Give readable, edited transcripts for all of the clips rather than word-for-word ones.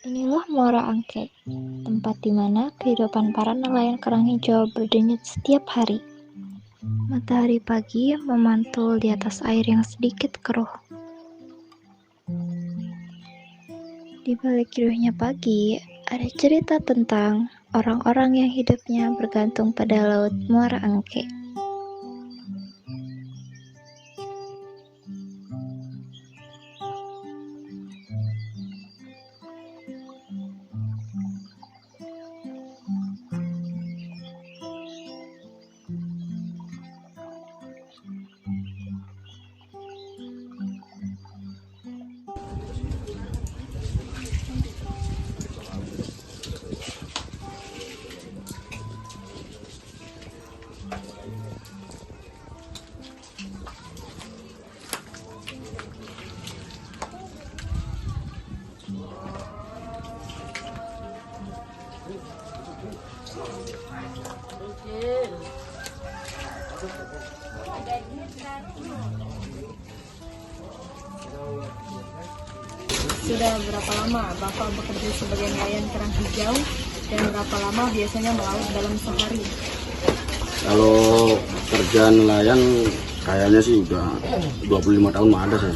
Inilah Muara Angke, tempat di mana kehidupan para nelayan kerang hijau berdenyut setiap hari. Matahari pagi memantul di atas air yang sedikit keruh. Di balik keruhnya pagi, ada cerita tentang orang-orang yang hidupnya bergantung pada laut Muara Angke. Sudah berapa lama Bapak bekerja sebagai nelayan kerang hijau dan berapa lama biasanya melaut dalam sehari? Kalau kerja nelayan kayaknya sih udah 25 tahun mah ada saya.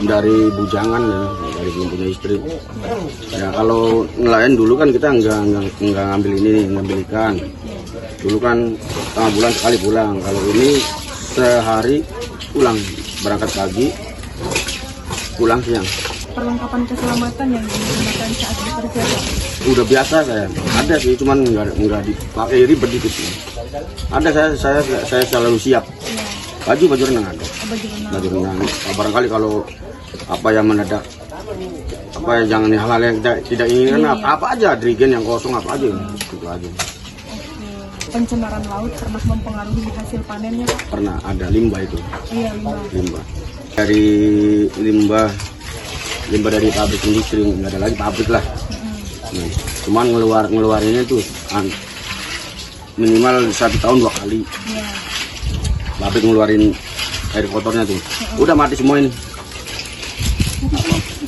Dari bujangan ya, dari belum punya istri. Ya kalau nelayan dulu kan kita nggak ngambil ngambil ikan. Dulu kan setengah bulan sekali pulang. Kalau ini sehari pulang, berangkat pagi, pulang siang. Perlengkapan keselamatan yang digunakan saat bekerja, Pak? Udah biasa saya, ada sih, cuman nggak dipakai, ribet dikit. Ada saya selalu siap. Baju renang ada. Baju renang. Barangkali kalau apa yang mendadak, apa yang jangan hal-hal yang tidak inginkan, apa aja, drigen yang kosong apa aja, itu aja. Pencemaran laut pernah mempengaruhi hasil panennya, Pak? Pernah ada limbah itu. Iya, Limbah. Dari limbah dari pabrik industri, nggak ada lagi pabrik lah. Nah, cuman ngeluarinnya itu minimal 1 tahun 2 kali. Iya. Pabrik ngeluarin air kotornya tuh. Udah mati semua ini.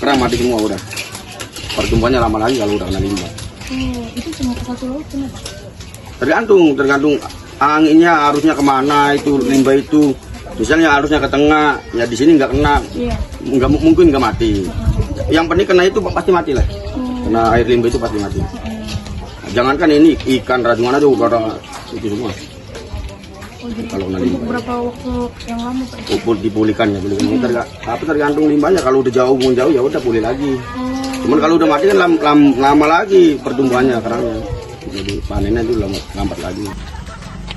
Kerang mati semua udah. Pertumbuhannya lama lagi kalau udah kena limbah. Itu cuma ke satu laut kenapa? Tergantung anginnya, arusnya kemana itu limbah itu. Misalnya arusnya ke tengah, ya di sini nggak kena, nggak mungkin nggak mati. Yang penting kena itu pasti mati lah. Kena air limbah itu pasti mati. Jangankan ini ikan rajungan aja udah itu semua. Kalau kena limbah. Berapa waktu yang lama, Pak? Dipulihkan ya, tapi tergantung limbahnya. Kalau udah jauh ya udah pulih lagi. Cuman kalau udah mati kan lama lagi pertumbuhannya kerangnya. Jadi panennya itu lambat lagi.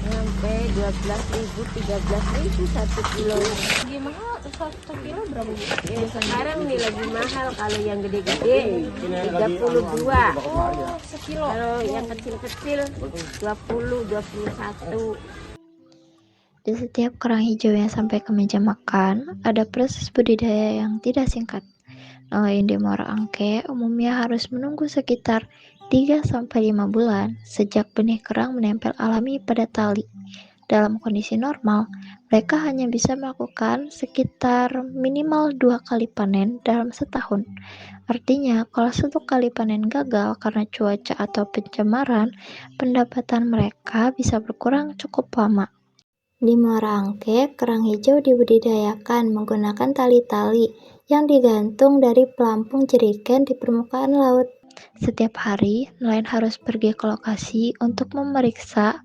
Sampai 12.000, 13.000 1 kilo. Lagi mahal, 1 kilo berapa, Bu? Ya, sekarang nih lagi mahal, kalau yang gede-gede 32. Sekilo. Kalau yang kecil-kecil 20, 21. Di setiap kerang hijau yang sampai ke meja makan, ada proses budidaya yang tidak singkat. Nelayan di Muara Angke umumnya harus menunggu sekitar 3-5 bulan sejak benih kerang menempel alami pada tali. Dalam kondisi normal, mereka hanya bisa melakukan sekitar minimal 2 kali panen dalam setahun. Artinya, kalau 1 kali panen gagal karena cuaca atau pencemaran, pendapatan mereka bisa berkurang cukup lama. Di Muara Angke, kerang hijau dibudidayakan menggunakan tali-tali yang digantung dari pelampung jerigen di permukaan laut. Setiap hari, nelayan harus pergi ke lokasi untuk memeriksa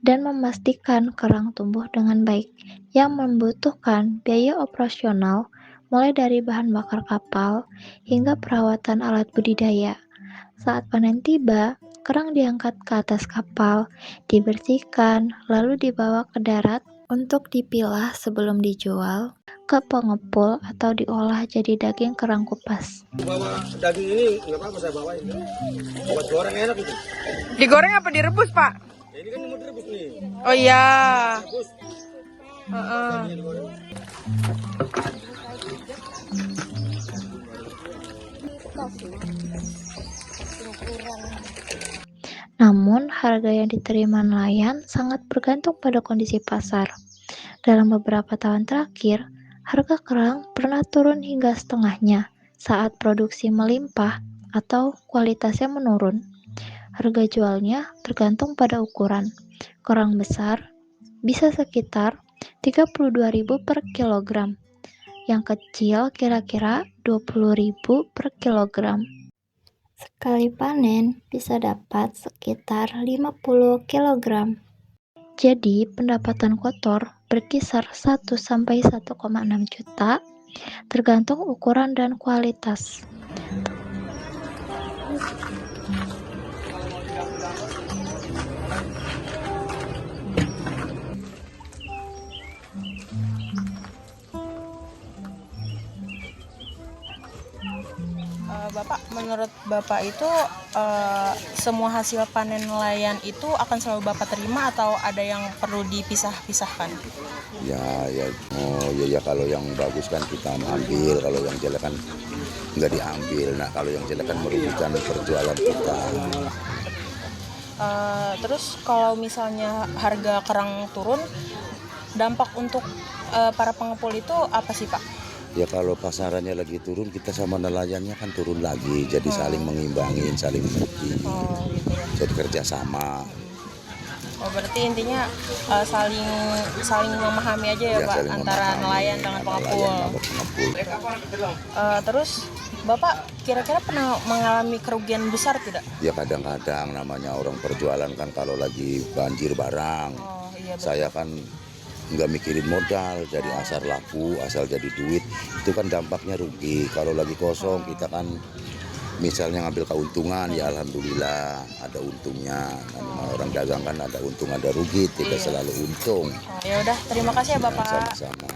dan memastikan kerang tumbuh dengan baik, yang membutuhkan biaya operasional mulai dari bahan bakar kapal hingga perawatan alat budidaya. Saat panen tiba, kerang diangkat ke atas kapal, dibersihkan, lalu dibawa ke darat untuk dipilah sebelum dijual ke pengepul atau diolah jadi daging kerang kupas. Bawa daging ini nggak apa-apa saya bawain. Buat goreng enak itu. Digoreng apa direbus, Pak? Ini kan mau direbus nih. Oh iya. Rebus. Namun, harga yang diterima nelayan sangat bergantung pada kondisi pasar. Dalam beberapa tahun terakhir, harga kerang pernah turun hingga setengahnya saat produksi melimpah atau kualitasnya menurun. Harga jualnya tergantung pada ukuran. Kerang besar bisa sekitar 32.000 per kilogram. Yang kecil kira-kira 20.000 per kilogram. Sekali panen bisa dapat sekitar 50 kilogram. Jadi pendapatan kotor berkisar 1-1,6 juta tergantung ukuran dan kualitas. Bapak, menurut Bapak itu semua hasil panen nelayan itu akan selalu Bapak terima atau ada yang perlu dipisah-pisahkan? Ya kalau yang bagus kan kita ambil, kalau yang jelek kan nggak diambil. Nah kalau yang jelek kan merugikan perjualan kita. Terus kalau misalnya harga kerang turun, dampak untuk para pengepul itu apa sih Pak? Ya kalau pasarannya lagi turun, kita sama nelayannya kan turun lagi, jadi saling mengimbangin, saling merugi, Gitu ya. jadi kerjasama. Berarti intinya saling memahami aja ya Pak, saling antara memahami, nelayan dengan pengepul. Terus Bapak kira-kira pernah mengalami kerugian besar tidak? Ya kadang-kadang namanya orang perjualan kan kalau lagi banjir barang, Iya, saya kan nggak mikirin modal, jadi asal laku, asal jadi duit, itu kan dampaknya rugi. Kalau lagi kosong kita kan misalnya ngambil keuntungan, ya alhamdulillah ada untungnya. Nah, orang dagang kan ada untung ada rugi, tidak selalu untung. Ya udah, terima kasih ya Bapak. Sama-sama.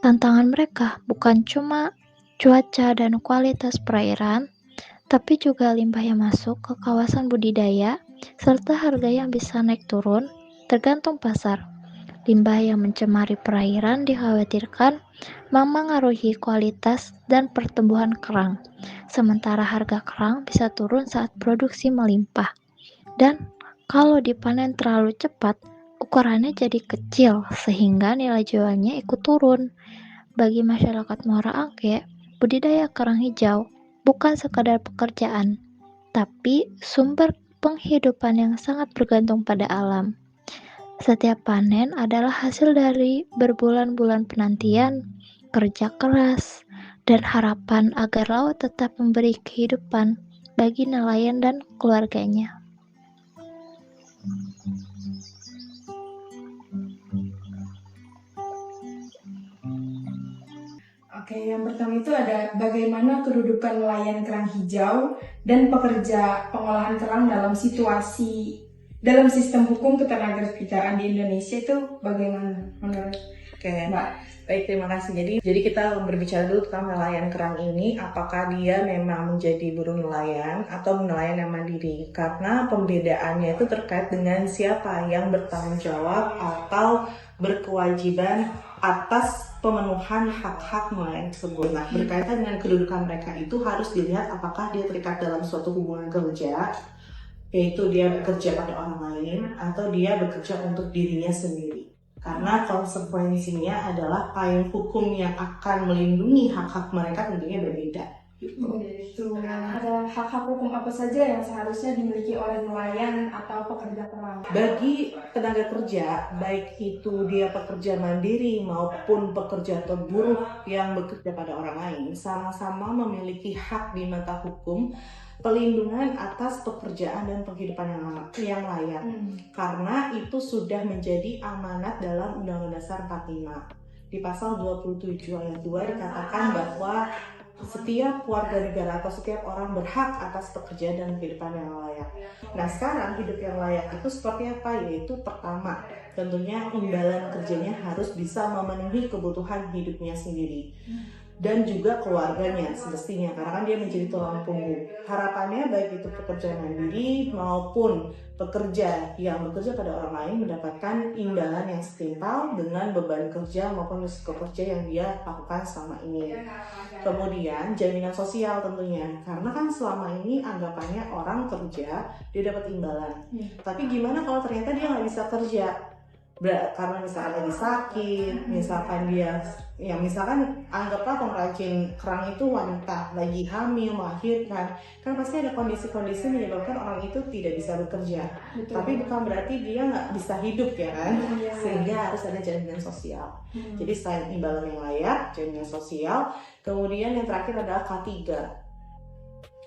Tantangan mereka bukan cuma cuaca dan kualitas perairan, tapi juga limbah yang masuk ke kawasan budidaya, serta harga yang bisa naik turun tergantung pasar. Limbah yang mencemari perairan dikhawatirkan memengaruhi kualitas dan pertumbuhan kerang, sementara harga kerang bisa turun saat produksi melimpah. Dan kalau dipanen terlalu cepat, ukurannya jadi kecil sehingga nilai jualnya ikut turun. Bagi masyarakat Muara Angke, budidaya kerang hijau bukan sekadar pekerjaan, tapi sumber penghidupan yang sangat bergantung pada alam. Setiap panen adalah hasil dari berbulan-bulan penantian, kerja keras, dan harapan agar laut tetap memberi kehidupan bagi nelayan dan keluarganya. Oke, yang pertama itu ada bagaimana kedudukan nelayan kerang hijau dan pekerja pengolahan kerang dalam sistem hukum ketenagakerjaan di Indonesia itu bagaimana menurut Mbak? Baik, terima kasih. Jadi kita berbicara dulu tentang nelayan kerang ini, apakah dia memang menjadi buruh nelayan atau nelayan yang mandiri. Karena pembedaannya itu terkait dengan siapa yang bertanggung jawab atau berkewajiban atas pemenuhan hak-hak nelayan tersebut. Nah, berkaitan dengan kedudukan mereka itu harus dilihat apakah dia terikat dalam suatu hubungan kerja, yaitu dia bekerja pada orang lain atau dia bekerja untuk dirinya sendiri. Karena konsekuensinya adalah payung hukum yang akan melindungi hak-hak mereka tentunya berbeda. Ada hak-hak hukum apa saja yang seharusnya dimiliki oleh nelayan atau pekerja kerang? Bagi tenaga kerja, baik itu dia pekerja mandiri maupun pekerja atau buruh yang bekerja pada orang lain, sama-sama memiliki hak di mata hukum pelindungan atas pekerjaan dan penghidupan yang layak. Karena itu sudah menjadi amanat dalam Undang-Undang Dasar 45. Di pasal 27 ayat 2 dikatakan bahwa setiap warga negara atau setiap orang berhak atas pekerjaan dan kehidupan yang layak. Nah, sekarang hidup yang layak itu seperti apa? Yaitu pertama, tentunya imbalan kerjanya harus bisa memenuhi kebutuhan hidupnya sendiri. Dan juga keluarganya semestinya, karena kan dia menjadi tulang punggung. Harapannya baik itu pekerja mandiri maupun pekerja yang bekerja pada orang lain mendapatkan imbalan yang setimpal dengan beban kerja maupun risiko kerja yang dia lakukan selama ini. Kemudian jaminan sosial tentunya, karena kan selama ini anggapannya orang kerja dia dapat imbalan. Tapi gimana kalau ternyata dia nggak bisa kerja? karena misalkan lagi sakit, misalkan dia, ya misalkan anggaplah pengrajin kerang itu wanita lagi hamil, melahirkan, kan pasti ada kondisi-kondisi menyebabkan orang itu tidak bisa bekerja. Betul. Tapi bukan berarti dia nggak bisa hidup ya kan, Iya. sehingga harus ada jaminan sosial. Jadi selain imbalan yang layak, jaminan sosial, kemudian yang terakhir adalah K3.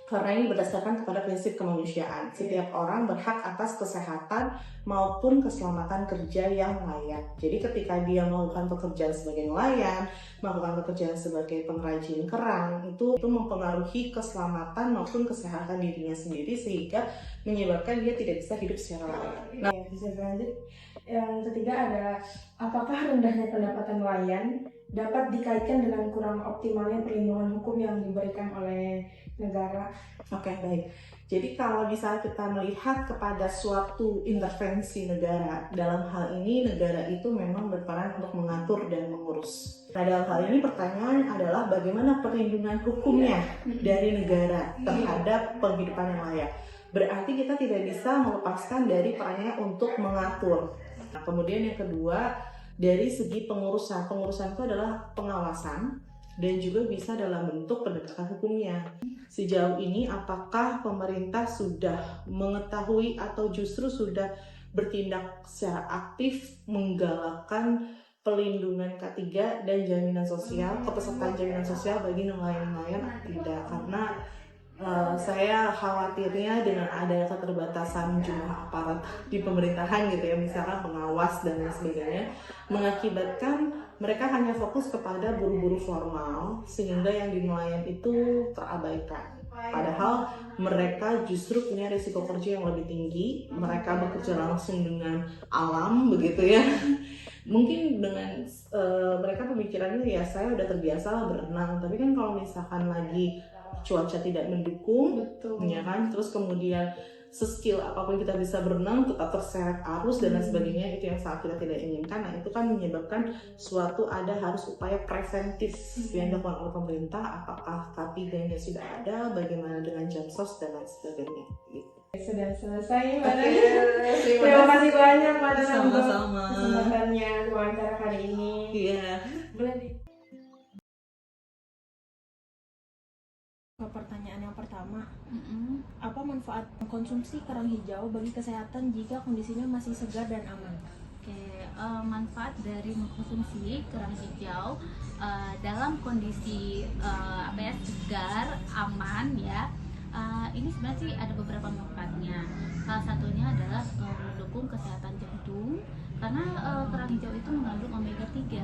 Karena ini berdasarkan kepada prinsip kemanusiaan. Setiap orang berhak atas kesehatan maupun keselamatan kerja yang layak. Jadi ketika dia melakukan pekerjaan sebagai nelayan, melakukan pekerjaan sebagai pengrajin kerang, itu mempengaruhi keselamatan maupun kesehatan dirinya sendiri sehingga menyebabkan dia tidak bisa hidup secara layak. Nah, Ya, bisa lanjut. Yang ketiga ada, apakah rendahnya pendapatan nelayan dapat dikaitkan dengan kurang optimalnya perlindungan hukum yang diberikan oleh negara? Oke, baik. Jadi kalau misalnya kita melihat kepada suatu intervensi negara, dalam hal ini negara itu memang berperan untuk mengatur dan mengurus. Nah, dalam hal ini pertanyaan adalah bagaimana perlindungan hukumnya dari negara terhadap penghidupan yang layak. Berarti kita tidak bisa melepaskan dari perannya untuk mengatur. Nah, kemudian yang kedua, dari segi pengurusan. Pengurusan itu adalah pengawasan dan juga bisa dalam bentuk penegakan hukumnya. Sejauh ini apakah pemerintah sudah mengetahui atau justru sudah bertindak secara aktif menggalakkan pelindungan K3 dan jaminan sosial, kepesertaan jaminan sosial bagi nelayan-nelayan? Tidak, karena saya khawatirnya dengan adanya keterbatasan jumlah aparat di pemerintahan gitu ya, misalkan pengawas dan lain sebagainya, mengakibatkan mereka hanya fokus kepada buru-buru formal sehingga yang di nelayan itu terabaikan. Padahal mereka justru punya risiko kerja yang lebih tinggi, mereka bekerja langsung dengan alam begitu ya. Mungkin dengan mereka pemikirannya ya saya udah terbiasa berenang, tapi kan kalau misalkan lagi cuaca tidak mendukung, Betul. ya kan, terus kemudian seskill apapun kita bisa berenang tetap terseret arus dan lain sebagainya, itu yang sangat kita tidak inginkan. Nah, itu kan menyebabkan suatu harus upaya preventif yang dilakukan oleh pemerintah. Apakah K3-nya sudah ada, bagaimana dengan Jamsos dan lain sebagainya gitu. Sudah selesai, Mbak. Oke, Terima kasih banyak, Mbak Nana, untuk Sama-sama. kesempatannya wawancara kali ini. Iya. Boleh di Ke pertanyaan yang pertama, apa manfaat mengkonsumsi kerang hijau bagi kesehatan jika kondisinya masih segar dan aman? Oke, manfaat dari mengkonsumsi kerang hijau dalam kondisi segar, aman ya. Ini sebenarnya sih ada beberapa manfaatnya. Salah satunya adalah mendukung kesehatan jantung karena kerang hijau itu mengandung omega 3.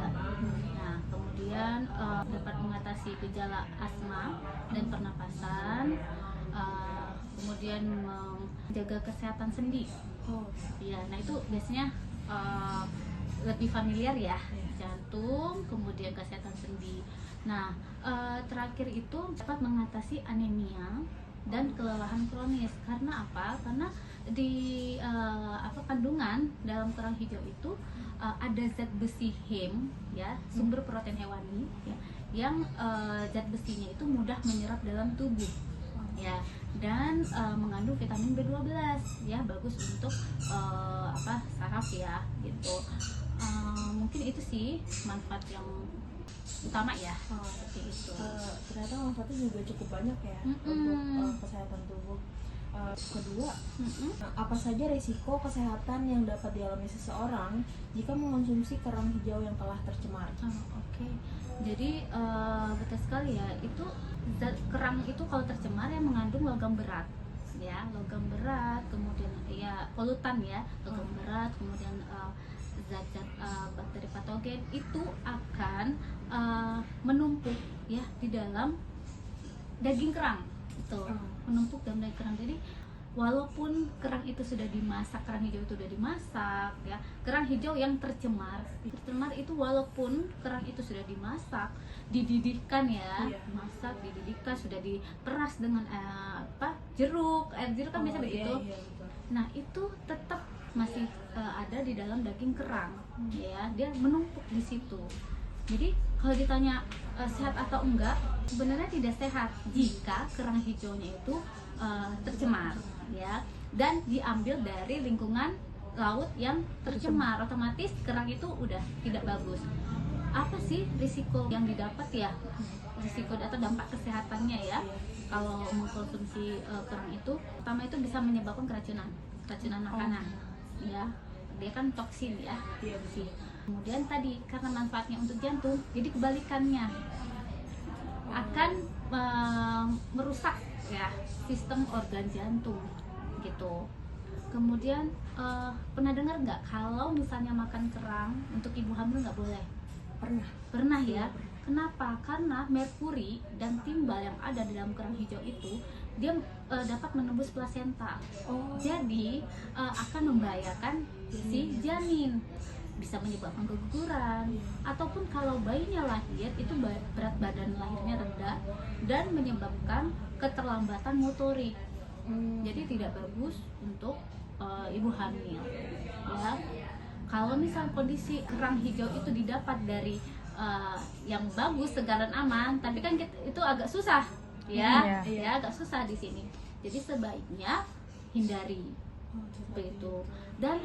Nah, kemudian dapat mengatasi gejala asma dan pernapasan. Kemudian menjaga kesehatan sendi. Ya, nah itu biasanya lebih familiar ya, jantung, kemudian kesehatan sendi. Nah, terakhir itu dapat mengatasi anemia dan kelelahan kronis. Karena apa? Karena di kandungan dalam kerang hijau itu ada zat besi heme ya, sumber protein hewani ya, yang zat besinya itu mudah menyerap dalam tubuh ya, dan mengandung vitamin B12 ya, bagus untuk saraf ya gitu. Mungkin itu sih manfaat yang utama ya, seperti itu. Ternyata manfaatnya juga cukup banyak ya untuk kesehatan tubuh. Kedua, apa saja risiko kesehatan yang dapat dialami seseorang jika mengonsumsi kerang hijau yang telah tercemar? Oke. Jadi betul sekali ya, itu kerang itu kalau tercemar ya mengandung logam berat ya, logam berat, kemudian ya polutan ya, logam berat, kemudian zat-zat bakteri patogen itu akan menumpuk ya di dalam daging kerang itu, menumpuk dalam daging kerang. Jadi walaupun kerang itu sudah dimasak, kerang hijau itu sudah dimasak ya, kerang hijau yang tercemar itu walaupun kerang itu sudah dimasak, dididihkan ya, masak, dididihkan, sudah diperas dengan jeruk, air jeruk kan biasa begitu. Nah itu tetap masih ada di dalam daging kerang ya, dia menumpuk di situ. Jadi kalau ditanya sehat atau enggak, sebenarnya tidak sehat jika kerang hijaunya itu tercemar ya, dan diambil dari lingkungan laut yang tercemar, otomatis kerang itu udah tidak bagus. Apa sih risiko yang didapat ya? Risiko atau dampak kesehatannya ya kalau mengkonsumsi kerang itu, pertama itu bisa menyebabkan keracunan makanan ya, dia kan toksin ya. Kemudian tadi karena manfaatnya untuk jantung, jadi kebalikannya akan merusak ya sistem organ jantung gitu. Kemudian pernah dengar nggak kalau misalnya makan kerang untuk ibu hamil nggak boleh? Pernah ya. Kenapa? Karena merkuri dan timbal yang ada di dalam kerang hijau itu dia dapat menembus plasenta. Jadi akan membahayakan si janin, bisa menyebabkan keguguran, ataupun kalau bayinya lahir itu berat badan lahirnya rendah dan menyebabkan keterlambatan motorik. Jadi tidak bagus untuk ibu hamil ya. Kalau misal kondisi kerang hijau itu didapat dari yang bagus, segar dan aman, tapi kan itu agak susah ya, ya agak susah di sini. Jadi sebaiknya hindari begitu. Dan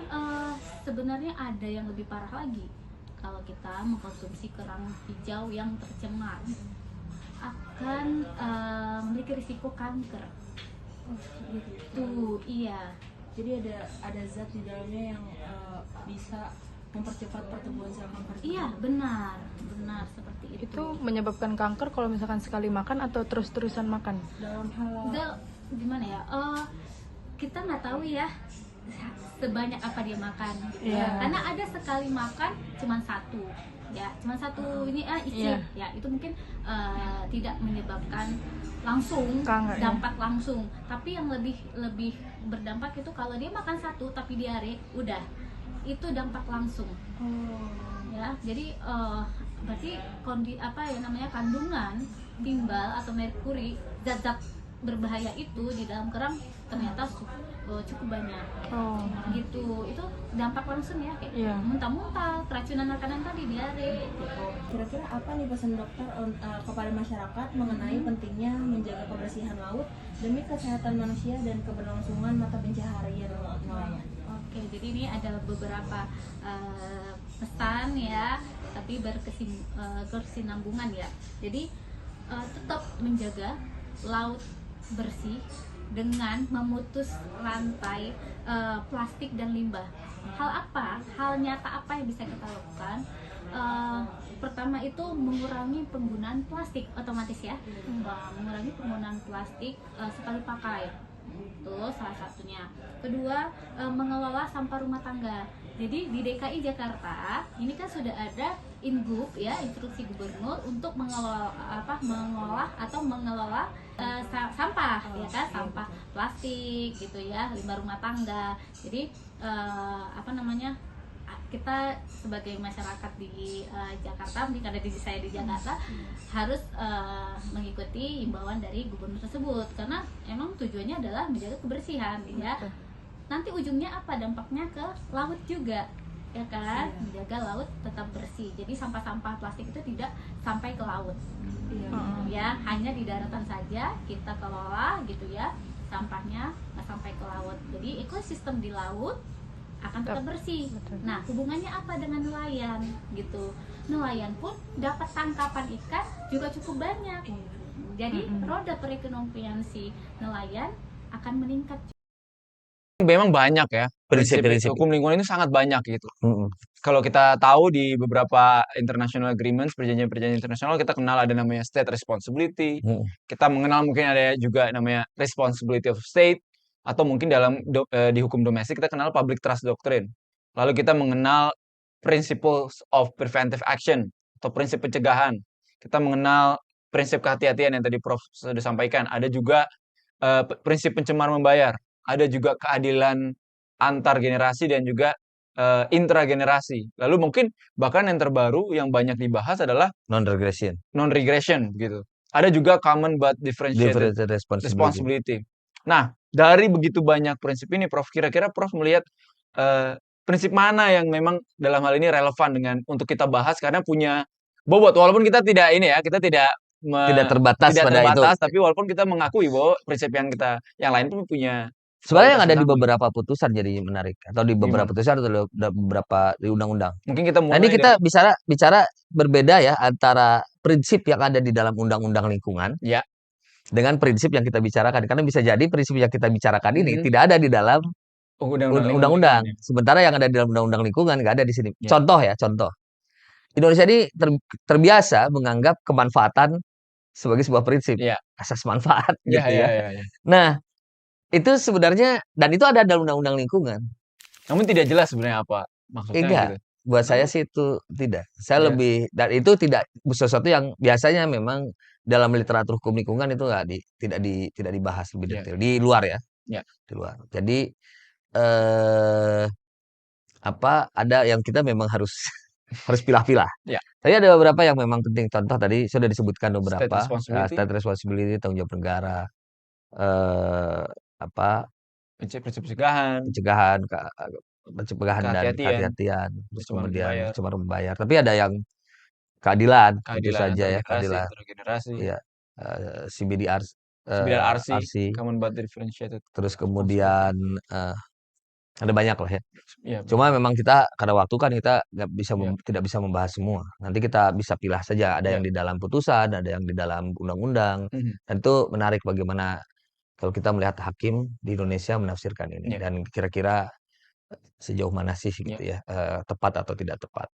sebenarnya ada yang lebih parah lagi, kalau kita mengkonsumsi kerang hijau yang tercemar akan memiliki risiko kanker. Gitu, iya. Jadi ada zat di dalamnya yang bisa mempercepat pertumbuhan sel kanker. Iya, benar seperti itu. Itu menyebabkan kanker kalau misalkan sekali makan atau terus-terusan makan? Dalam hal Gimana ya? Kita nggak tahu ya sebanyak apa dia makan. Karena ada sekali makan cuma satu. Ya, cuma satu ini isi. Ya, itu mungkin tidak menyebabkan langsung dampak langsung. Tapi yang lebih berdampak itu kalau dia makan satu tapi diare, udah itu dampak langsung. Ya, jadi berarti kandungan timbal atau merkuri, zat-zat berbahaya itu di dalam kerang ternyata cukup banyak. Gitu. Itu dampak langsung ya, kayak muntah-muntah, keracunan makanan tadi, diare gitu. Kira-kira apa nih pesan dokter kepada masyarakat mengenai pentingnya menjaga kebersihan laut demi kesehatan manusia dan keberlangsungan mata pencaharian nelayan? Oke, jadi ini ada beberapa pesan ya, tapi berkesinambungan ya. Jadi tetap menjaga laut bersih dengan memutus rantai plastik dan limbah. Hal nyata apa yang bisa kita lakukan? Pertama itu mengurangi penggunaan plastik, otomatis ya. Mengurangi penggunaan plastik sekali pakai, itu salah satunya. Kedua, mengelola sampah rumah tangga. Jadi di DKI Jakarta ini kan sudah ada Ingup ya, instruksi gubernur untuk mengelola sampah ya kan, sampah plastik gitu ya, limbah rumah tangga. Jadi kita sebagai masyarakat di Jakarta, karena saya di Jakarta, harus mengikuti himbauan dari gubernur tersebut, karena emang tujuannya adalah menjaga kebersihan ya. Nanti ujungnya apa? Dampaknya ke laut juga ya kan, menjaga laut tetap bersih. Jadi sampah-sampah plastik itu tidak sampai ke laut ya, hanya di daratan saja kita kelola gitu ya, sampahnya nggak sampai ke laut. Jadi ekosistem di laut akan tetap bersih. Nah, hubungannya apa dengan nelayan gitu? Nelayan pun dapat tangkapan ikan juga cukup banyak. Jadi roda perekonomian si nelayan akan meningkat. Memang banyak ya prinsip hukum lingkungan itu sangat banyak gitu. Kalau kita tahu di beberapa international agreements, perjanjian-perjanjian internasional, kita kenal ada namanya state responsibility. Kita mengenal mungkin ada juga namanya responsibility of state, atau mungkin di hukum domestik kita kenal public trust doctrine. Lalu kita mengenal principles of preventive action atau prinsip pencegahan. Kita mengenal prinsip kehati-hatian yang tadi Prof sudah sampaikan. Ada juga prinsip pencemar membayar. Ada juga keadilan antar generasi dan juga intragenerasi. Lalu mungkin bahkan yang terbaru yang banyak dibahas adalah non-regression gitu. Ada juga common but differentiated responsibility. Nah, dari begitu banyak prinsip ini, Prof, kira-kira Prof melihat prinsip mana yang memang dalam hal ini relevan dengan untuk kita bahas, karena punya bobot, walaupun kita tidak terbatas pada itu, tapi walaupun kita mengakui bahwa prinsip yang lain pun punya Sebenarnya yang ada di Kualitas utama. beberapa putusan jadi menarik, atau di beberapa Gimana? putusan atau di beberapa di undang-undang. Mungkin kita Nah, ini mulai kita dari bicara berbeda ya antara prinsip yang ada di dalam undang-undang lingkungan ya. dengan prinsip yang kita bicarakan. Karena bisa jadi prinsip yang kita bicarakan ini Mhm. tidak ada di dalam Undang-undang undang-undang. lingkungan ya. Sementara yang ada di dalam undang-undang lingkungan nggak ada di sini. Ya. Contoh ya, contoh. Indonesia ini terbiasa menganggap kemanfaatan sebagai sebuah prinsip, Iya. asas manfaat Iya gitu iya ya. iya iya. Nah, itu sebenarnya dan itu ada dalam undang-undang lingkungan. Namun tidak jelas sebenarnya apa maksudnya Enggak, gitu. buat saya sih itu tidak. Saya Iya. lebih dan itu tidak sesuatu yang biasanya memang dalam literatur hukum lingkungan itu tidak dibahas lebih Iya. detail di luar ya, Ya. di luar. Jadi ada yang kita memang harus harus pilah-pilah. Ya. Tapi ada beberapa yang memang penting. Contoh tadi sudah disebutkan State beberapa, responsibility. state responsibility, tanggung jawab negara, Prinsip pencegahan. pencegahan dan kehati-hatian, terus Pencemaran kemudian membayar. pencemaran membayar. Tapi ada yang keadilan, tentu Keadilan saja ya, antar keadilan. generasi. Iya, CBDR, RC, RC. Common but Differentiated. Terus kemudian ada banyak lah ya. Iya. Cuma memang kita karena waktu kan kita nggak bisa Iya. tidak bisa membahas semua. Nanti kita bisa pilah saja. Ada Iya. yang di dalam putusan, ada yang di dalam undang-undang. Mhm. Dan itu menarik bagaimana kalau kita melihat hakim di Indonesia menafsirkan ini Iya. dan kira-kira sejauh mana sih gitu Iya. ya, tepat atau tidak tepat.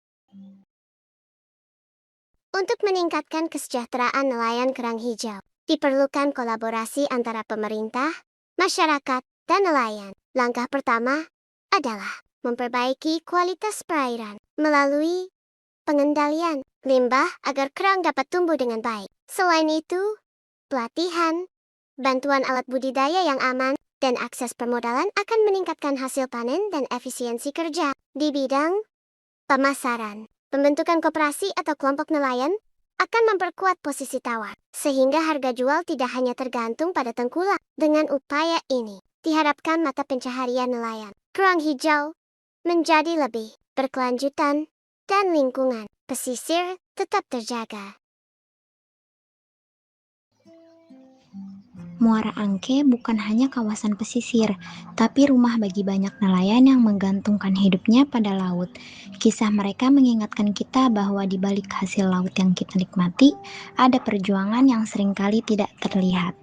Untuk meningkatkan kesejahteraan nelayan kerang hijau, diperlukan kolaborasi antara pemerintah, masyarakat, dan nelayan. Langkah pertama adalah memperbaiki kualitas perairan melalui pengendalian limbah agar kerang dapat tumbuh dengan baik. Selain itu, pelatihan, bantuan alat budidaya yang aman, dan akses permodalan akan meningkatkan hasil panen dan efisiensi kerja. Di bidang pemasaran, pembentukan koperasi atau kelompok nelayan akan memperkuat posisi tawar, sehingga harga jual tidak hanya tergantung pada tengkulak. Dengan upaya ini, diharapkan mata pencaharian nelayan kerang hijau menjadi lebih berkelanjutan dan lingkungan pesisir tetap terjaga. Muara Angke bukan hanya kawasan pesisir, tapi rumah bagi banyak nelayan yang menggantungkan hidupnya pada laut. Kisah mereka mengingatkan kita bahwa di balik hasil laut yang kita nikmati, ada perjuangan yang seringkali tidak terlihat.